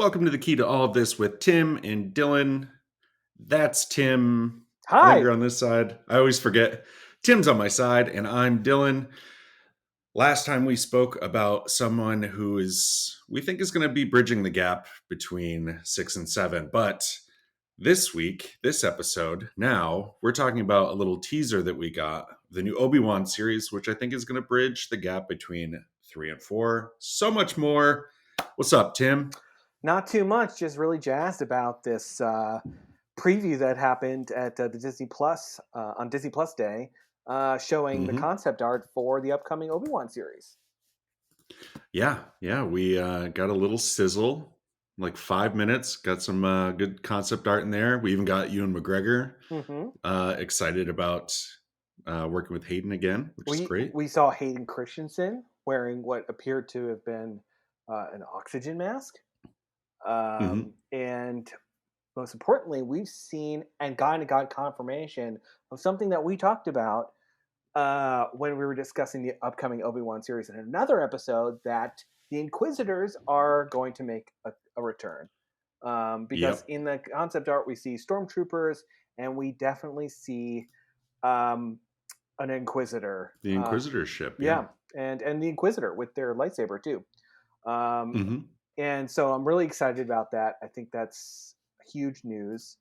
Welcome to the Key to All of This with Tim and Dylan. That's Tim. Hi. You're on this side. I always forget. Tim's on my side, and I'm Dylan. Last time we spoke about someone we think is going to be bridging the gap between 6 and 7. But this week, this episode, now we're talking about a little teaser that we got, the new Obi Wan series, which I think is going to bridge the gap between 3 and 4. So much more. What's up, Tim? Not too much. Just really jazzed about this preview that happened at the Disney Plus on Disney Plus Day, showing the concept art for the upcoming Obi Wan series. Yeah, we got a little sizzle, like 5 minutes. Got some good concept art in there. We even got Ewan McGregor excited about working with Hayden again, which is great. We saw Hayden Christensen wearing what appeared to have been an oxygen mask. And most importantly, we've seen and got confirmation of something that we talked about when we were discussing the upcoming Obi Wan series in another episode, that the Inquisitors are going to make a return. Because in the concept art, we see stormtroopers, and we definitely see an Inquisitor. The Inquisitor ship. Yeah, and the Inquisitor with their lightsaber too. And so I'm really excited about that. I think that's huge news.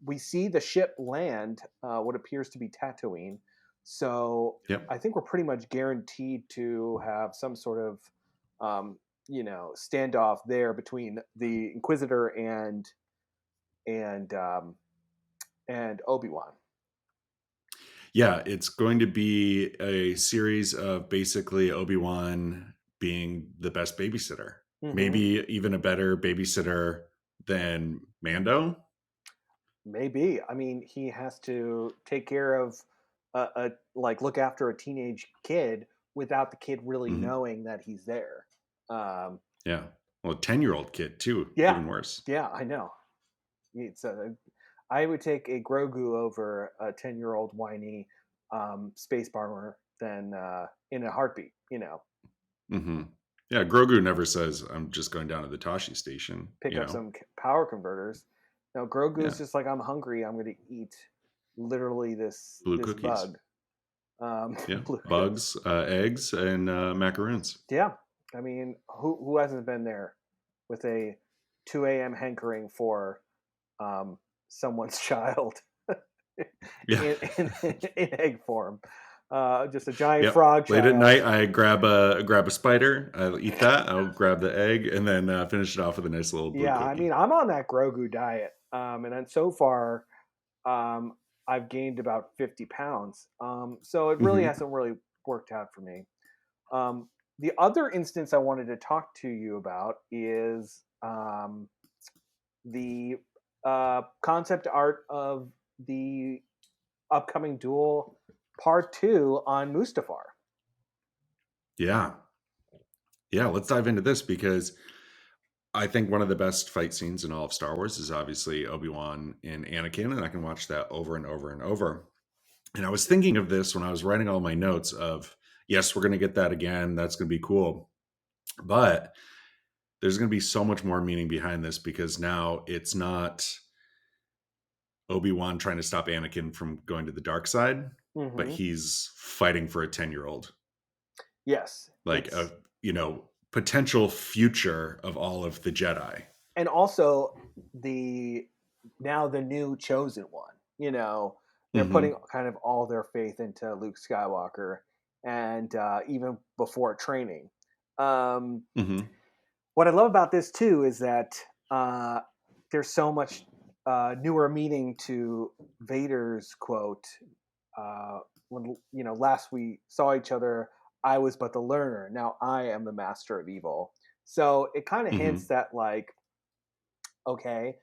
We see the ship land what appears to be Tatooine. So I think we're pretty much guaranteed to have some sort of, standoff there between the Inquisitor and Obi-Wan. Yeah, it's going to be a series of basically Obi-Wan being the best babysitter. Maybe even a better babysitter than Mando. Maybe. I mean, he has to take care of look after a teenage kid without the kid really knowing that he's there. Well, a 10-year-old kid too. Yeah, even worse. Yeah, I know. I would take a Grogu over a 10-year-old whiny space bomber than in a heartbeat. Yeah, Grogu never says, "I'm just going down to the Tashi station. Pick up some power converters." Now, Grogu's just like, "I'm hungry. I'm going to eat literally this bug." Bugs, eggs, and macaroons. Yeah. I mean, who hasn't been there with a 2 a.m. hankering for someone's child in egg form? Just a giant frog. Late at night, I grab a spider. I'll eat that. I'll grab the egg and then finish it off with a nice little blue cookie. I mean, I'm on that Grogu diet, and then so far, I've gained about 50 pounds. So it really hasn't really worked out for me. The other instance I wanted to talk to you about is the concept art of the upcoming duel Part 2 on Mustafar. Yeah, let's dive into this, because I think one of the best fight scenes in all of Star Wars is obviously Obi-Wan and Anakin, and I can watch that over and over and over. And I was thinking of this when I was writing all my notes of, yes, we're going to get that again. That's going to be cool. But there's going to be so much more meaning behind this, because now it's not Obi-Wan trying to stop Anakin from going to the dark side, but he's fighting for a 10-year-old. Yes. Like a, potential future of all of the Jedi. And also the new chosen one. They're putting kind of all their faith into Luke Skywalker, and even before training. What I love about this too is that there's so much newer meaning to Vader's quote. When last we saw each other, I was but the learner. Now I am the master of evil. So it kind of hints that, like, okay,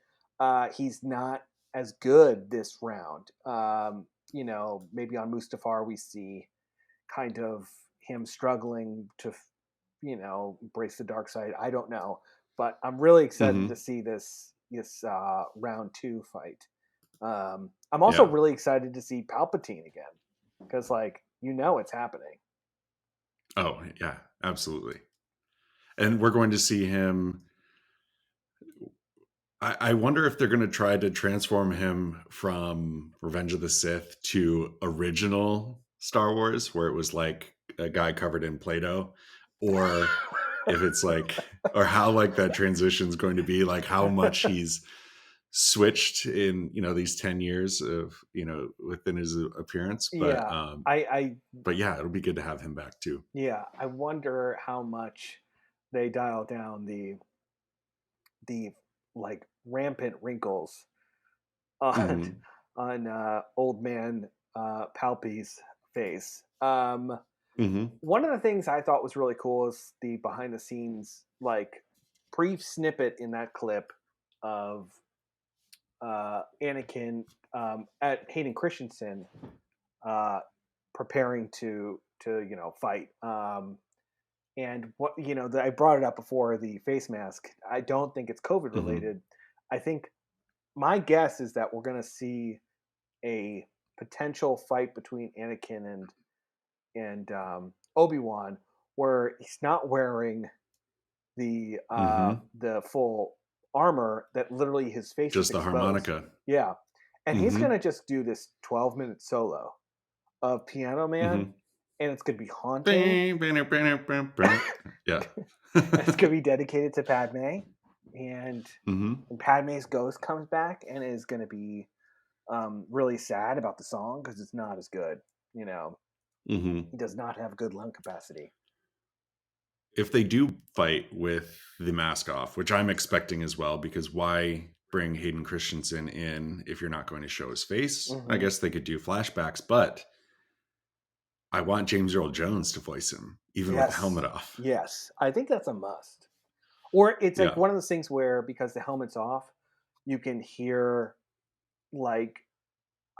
he's not as good this round. Maybe on Mustafar we see kind of him struggling to, embrace the dark side. I don't know, but I'm really excited to see this round 2 fight. I'm also really excited to see Palpatine again, because it's happening. Oh yeah, absolutely. And we're going to see him I wonder if they're going to try to transform him from Revenge of the Sith to original Star Wars, where it was like a guy covered in Play-Doh, or if it's like, or how like that transition is going to be, like how much he's switched in these 10 years of within his appearance. Yeah, I But yeah, it'll be good to have him back too. yeah, I wonder how much they dial down the like rampant wrinkles on Hmm. old man Palpy's face. Hmm. One of the things I thought was really cool is the behind the scenes like brief snippet in that clip of Anakin at Hayden Christensen uh, preparing to fight. And what I brought it up before, the face mask. I don't think it's COVID Hmm. related. I think my guess is that we're going to see a potential fight between Anakin and Obi Wan, where he's not wearing Hmm. the full armor, that literally his face is Just the exposed. harmonica. Yeah, and he's Hmm. gonna just do this 12-minute solo of Piano Man, Hmm. and it's gonna be haunting. Yeah. It's gonna be dedicated to Padme, and Hmm. Padme's ghost comes back and is gonna be really sad about the song because it's not as good. You know, Hmm. he does not have good lung capacity. If they do fight with the mask off, which I'm expecting as well, because why bring Hayden Christensen in if you're not going to show his face? I Hmm. guess they could do flashbacks, but I want James Earl Jones to voice him, even with the Yes, helmet off. yes, I think that's a must. Or it's like Yeah. one of those things where because the helmet's off, you can hear like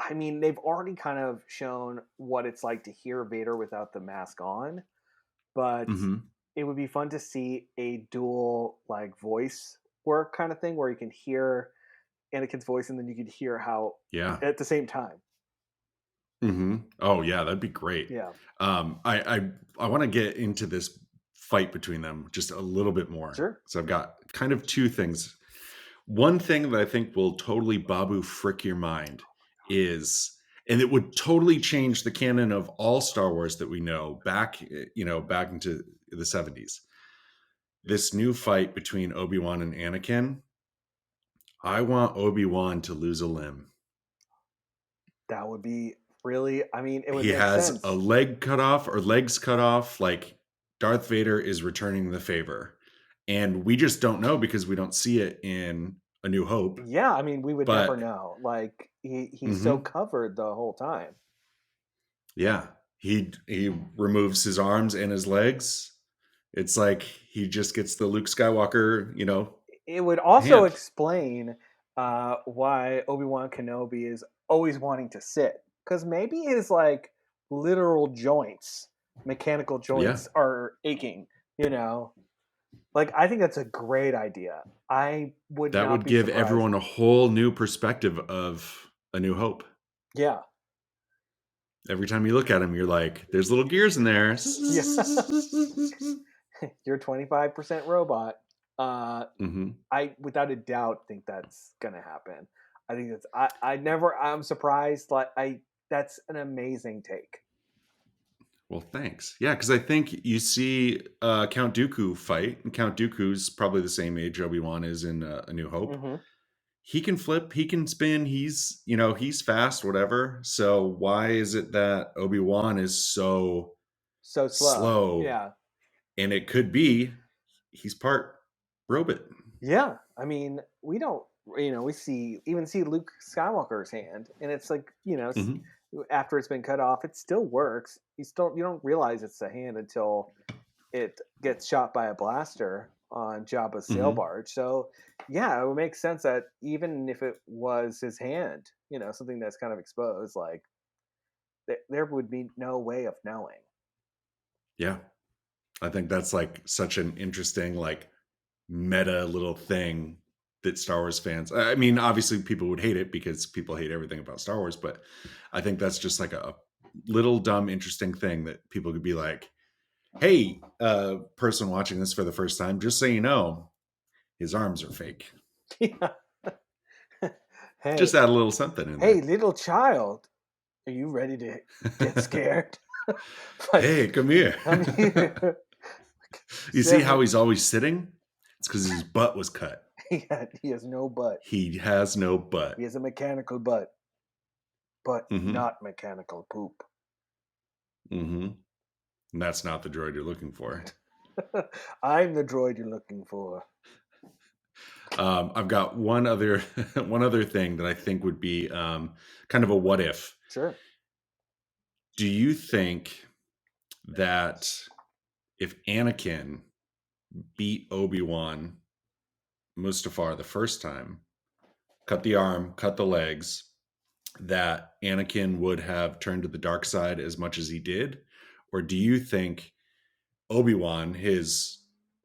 I mean, they've already kind of shown what it's like to hear Vader without the mask on, but Hmm. it would be fun to see a dual like voice work kind of thing where you can hear Anakin's voice and then you could hear how Yeah. at the same time. Oh yeah, that'd be great. Yeah. I want to get into this fight between them just a little bit more. Sure. So I've got kind of two things. One thing that I think will totally Babu frick your mind is, and it would totally change the canon of all Star Wars that we know back, back into the 70s. This new fight between Obi-Wan and Anakin. I want Obi-Wan to lose a limb. That would be really I mean, it would He make has a sense. leg cut off or legs cut off, like Darth Vader is returning the favor. And we just don't know because we don't see it in A New Hope. Yeah, I mean, we would never But know. Like he's so mhm, covered the whole time. yeah, he removes his arms and his legs. It's like he just gets the Luke Skywalker, It would also hand. explain why Obi-Wan Kenobi is always wanting to sit, because maybe his like literal joints, mechanical Yeah, joints, are aching. You know, like I think that's a great idea. I would that not would be give surprised. everyone a whole new perspective of A New Hope. Yeah, Every time you look at him, you're like, "There's little gears in there." yeah. You're 25% robot. Uh, Hmm. I without a doubt think that's gonna happen. I think that's I never I'm surprised like I that's an amazing take. Well, thanks. Yeah, because I think you see Count Dooku fight, and Count Dooku's probably the same age Obi Wan is in A New Hope. Hmm. He can flip, he can spin, he's fast, whatever. So why is it that Obi Wan is so So slow. slow? Yeah. And it could be he's part robot. Yeah. I mean, we don't we see Luke Skywalker's hand and it's like, Hmm. after it's been cut off, it still works. You don't realize it's a hand until it gets shot by a blaster on Jabba's sail Hmm. barge. So, yeah, it would make sense that even if it was his hand, something that's kind of exposed, like there would be no way of knowing. Yeah, I think that's like such an interesting, like meta little thing that Star Wars fans. I mean, obviously people would hate it because people hate everything about Star Wars, but I think that's just like a little dumb interesting thing that people could be like, "Hey, person watching this for the first time, just so you know, his arms are fake." Yeah. Just Hey, add a little something in hey, there. little child, are you ready to get scared? Like, Hey, come here. come here. You see how Seven. he's always sitting? It's because his butt was cut. He has no butt. He has no He butt. has a mechanical butt, but Mm-hmm. not mechanical poop. Mm-hmm. And that's not the droid you're looking for. I'm the droid you're looking for. I've got one other one other thing that I think would be kind of a what if. Sure. Do you think that if Anakin beat Obi-Wan Mustafar the first time, cut the arm, cut the legs, that Anakin would have turned to the dark side as much as he did? Or do you think Obi-Wan, his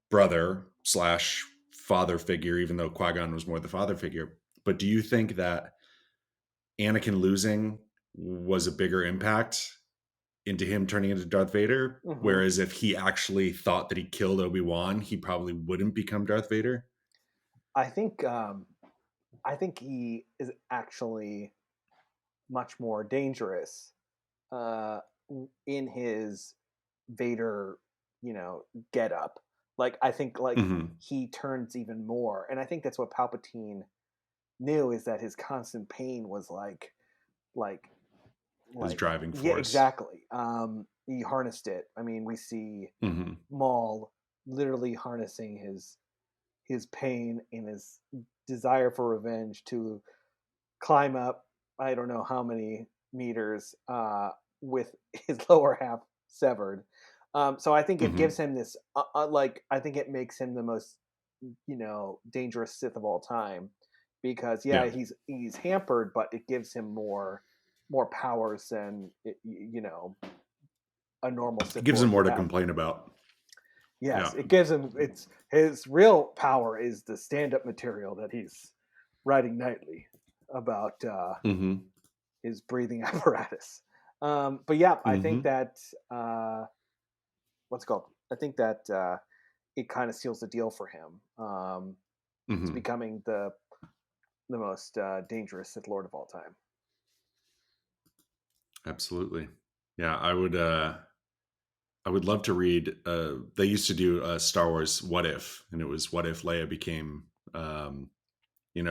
brother slash father figure, even though Qui-Gon was more the father figure, but do you think that Anakin losing was a bigger impact into him turning into Darth Vader? Hmm. Whereas if he actually thought that he killed Obi-Wan, he probably wouldn't become Darth Vader? I think I think he is actually much more dangerous uh, in his Vader, get up. Like I think like Hmm. he turns even more, and I think that's what Palpatine knew is that his constant pain was like His like driving yeah, force. exactly. He harnessed it. I mean, we see Hmm. Maul literally harnessing his pain and his desire for revenge to climb up I don't know how many meters with his lower half severed. So I think it gives Hmm. him this I think it makes him the most dangerous Sith of all time because yeah Yeah. he's hampered but it gives him more powers than a normal It Sith gives him Lord more would to have. complain about. Yes, Yeah. it gives him it's his real power is the stand-up material that he's writing nightly about Hmm. his breathing apparatus. But yeah, I think Hmm. that what's it called? I think that it kind of seals the deal for him to Hmm. becoming the most dangerous Sith Lord of all time. Absolutely. Yeah, I would love to read. They used to do a Star Wars What If, and it was what if Leia became,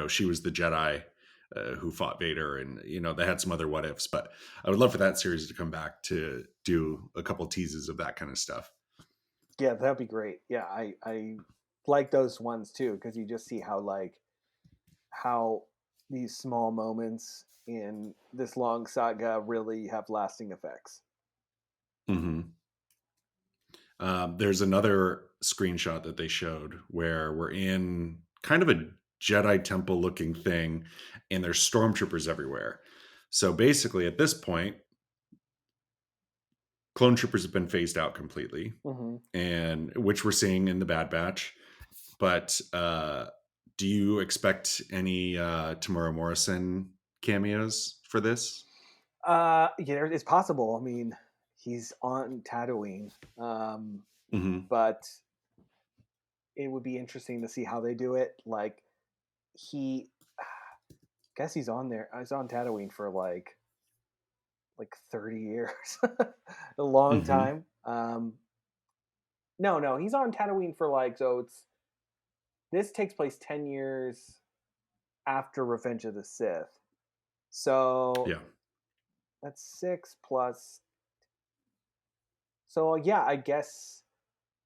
she was the Jedi who fought Vader, and they had some other what ifs. But I would love for that series to come back to do a couple teases of that kind of stuff. Yeah, that'd be great. Yeah, I like those ones too because you just see how these small moments in this long saga really have lasting effects. Hmm. There's another screenshot that they showed where we're in kind of a Jedi temple looking thing, and there's stormtroopers everywhere. So basically, at this point, clone troopers have been phased out completely, Hmm. and which we're seeing in the Bad Batch. But do you expect any Tamara Morrison cameos for this? Yeah, it's possible. I mean, he's on Tatooine, Hmm. but it would be interesting to see how they do it. Like he, guess he's on there. He's on Tatooine for like 30 years, a long Hmm. time. No, he's on Tatooine for so it's this takes place 10 years after Revenge of the Sith. So Yeah. that's 6 plus. So yeah, I guess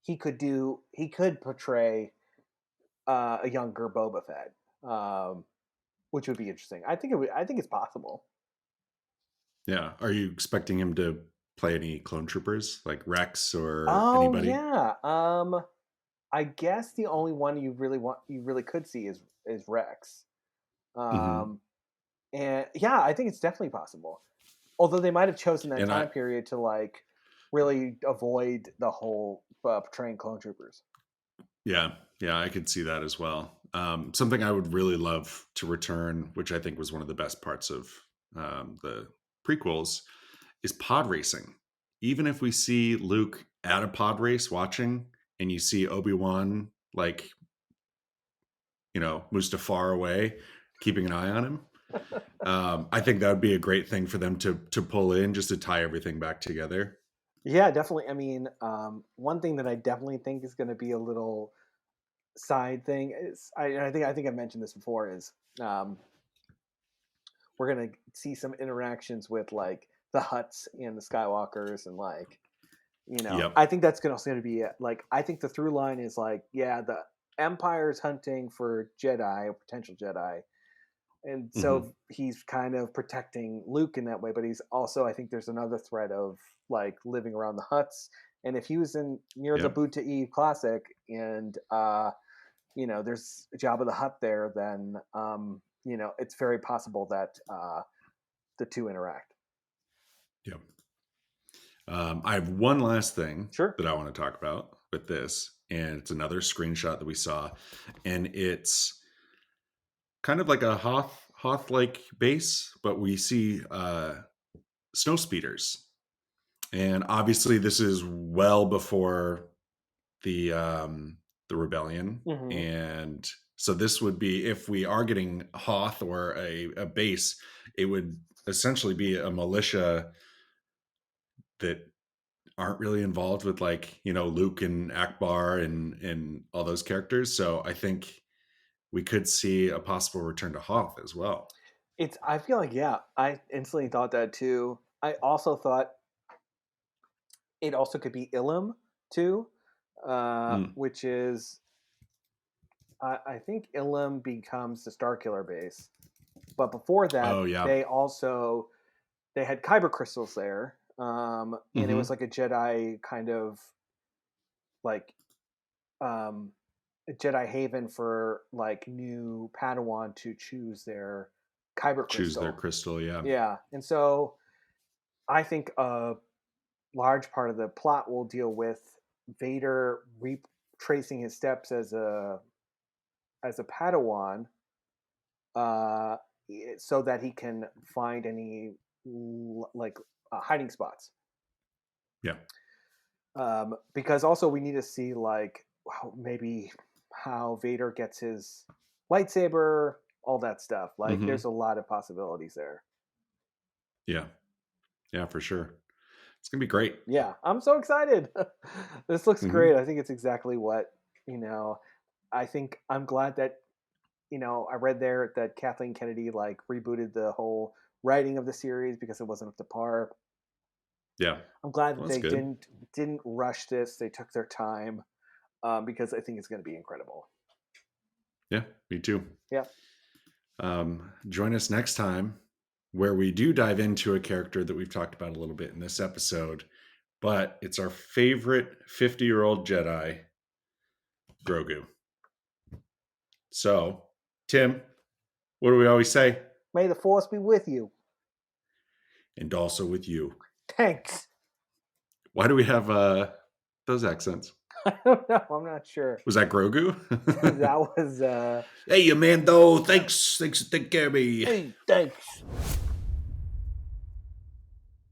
he could portray a younger Boba Fett, which would be interesting. I think it's possible. Yeah. Are you expecting him to play any clone troopers like Rex or Oh anybody? yeah. I guess the only one you really could see is Rex. Hmm. Um, and yeah, I think it's definitely possible. Although they might have chosen that And I, time period to really avoid the whole portraying clone troopers. yeah, yeah, I could see that as well. Something I would really love to return, which I think was one of the best parts of the prequels, is pod racing. Even if we see Luke at a pod race watching, and you see Obi-Wan like Mustafar away, keeping an eye on him. I think that would be a great thing for them to pull in, just to tie everything back together. Yeah, definitely. I mean, one thing that I definitely think is going to be a little side thing is I think I mentioned this before is um, we're going to see some interactions with like the Hutts and the Skywalkers and like Yep. I think that's going to be like I think the through line is like yeah the Empire's hunting for Jedi or potential Jedi and Hmm. so he's kind of protecting Luke in that way, but he's also I think there's another threat of like living around the huts, and if he was in near the Yep. Boot to Eve Classic, and there's Jabba the Hutt there, then it's very possible that the two interact. Yep. I have one last thing Sure. that I want to talk about with this, and it's another screenshot that we saw, and it's kind of like a Hoth like base, but we see snow speeders, and obviously this is well before the rebellion, Hmm. and so this would be, if we are getting Hoth or a base, it would essentially be a militia that aren't really involved with, like, Luke and Akbar and all those characters. So I think we could see a possible return to Hoth as well. It's I feel like yeah, I instantly thought that too. I also thought it also could be Ilum too, Mm. which is I think Ilum becomes the Starkiller base, but before that, Oh yeah. they had kyber crystals there, and it was Hmm. like a Jedi kind of like um, a Jedi haven for like new Padawan to choose their kyber Choose their crystal. crystal. Yeah. Yeah, and so I think a large part of the plot will deal with Vader retracing his steps as a Padawan, uh, so that he can find any like hiding spots. Yeah. Because also we need to see like maybe how Vader gets his lightsaber, all that stuff. Like there's Hmm. a lot of possibilities there. Yeah. Yeah, for sure. It's gonna be great. Yeah, I'm so excited. This looks great. Hmm. I think it's exactly what I think I'm glad that I read there that Kathleen Kennedy like rebooted the whole writing of the series because it wasn't up to par. Yeah. I'm glad that Well, that's they good. didn't rush this. They took their time because I think it's going to be incredible. Yeah, me too. Yeah. Join us next time, where we do dive into a character that we've talked about a little bit in this episode, but it's our favorite 50-year-old Jedi, Grogu. So, Tim, what do we always say? May the force be with you. And also with you. Thanks. Why do we have those accents? I don't know. I'm not sure. Was that Grogu? That was Hey, you man, though. Thanks for taking care of me. hey, thanks.